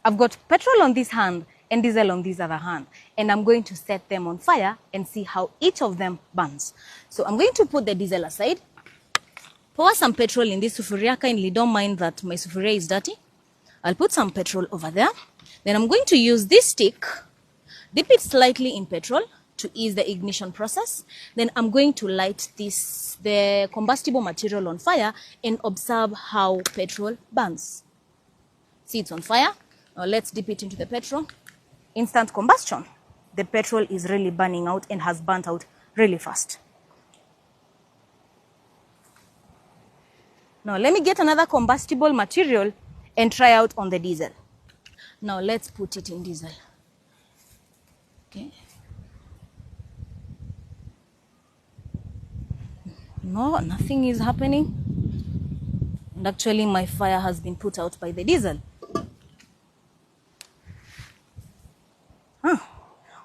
I've got petrol on this hand and diesel on this other hand, and I'm going to set them on fire and see how each of them burns. So I'm going to put the diesel aside, pour some petrol in this sufuria. Kindly don't mind that my sufuria is dirty. I'll put some petrol over there. Then I'm going to use this stick, dip it slightly in petrol to ease the ignition process. Then I'm going to light the combustible material on fire and observe how petrol burns. See, it's on fire. Now let's dip it into the petrol. Instant combustion. The petrol is really burning out and has burnt out really fast. Now let me get another combustible material and try out on the diesel. Now let's put it in diesel. Okay. No, nothing is happening. And actually my fire has been put out by the diesel.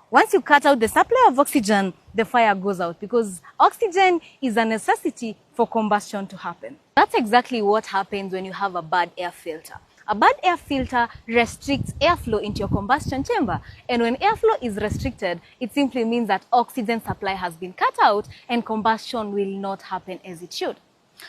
Once you cut out the supply of oxygen, the fire goes out because oxygen is a necessity for combustion to happen. That's exactly what happens when you have a bad air filter. A bad air filter restricts airflow into your combustion chamber. And when airflow is restricted, it simply means that oxygen supply has been cut out and combustion will not happen as it should.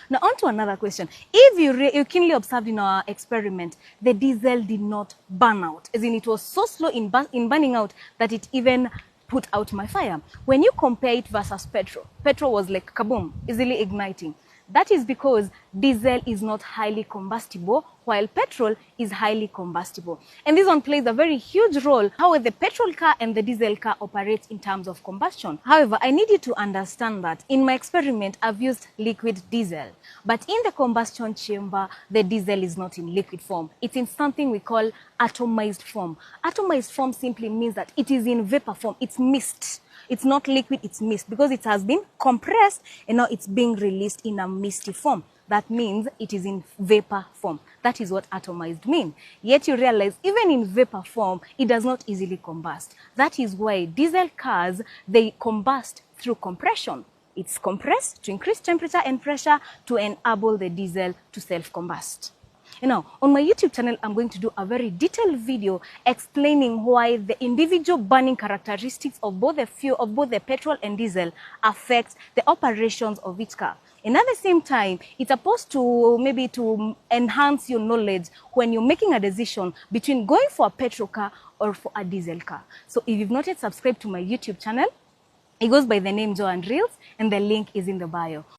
Now on to another question. If you keenly observed in our experiment, the diesel did not burn out, as in it was so slow in burning out that it even put out my fire. When you compare it versus petrol was like kaboom, easily igniting. That is because diesel is not highly combustible, while petrol is highly combustible. And this one plays a very huge role how the petrol car and the diesel car operate in terms of combustion. However, I need you to understand that in my experiment, I've used liquid diesel. But in the combustion chamber, the diesel is not in liquid form. It's in something we call atomized form. Atomized form simply means that it is in vapor form. It's mist. It's not liquid, it's mist, because it has been compressed and now it's being released in a misty form. That means it is in vapor form. That is what atomized means. Yet you realize even in vapor form, it does not easily combust. That is why diesel cars, they combust through compression. It's compressed to increase temperature and pressure to enable the diesel to self-combust. Now, on my YouTube channel, I'm going to do a very detailed video explaining why the individual burning characteristics of both the petrol and diesel affect the operations of each car. And at the same time, it's supposed to maybe to enhance your knowledge when you're making a decision between going for a petrol car or for a diesel car. So if you've not yet subscribed to my YouTube channel, it goes by the name Joan Reels, and the link is in the bio.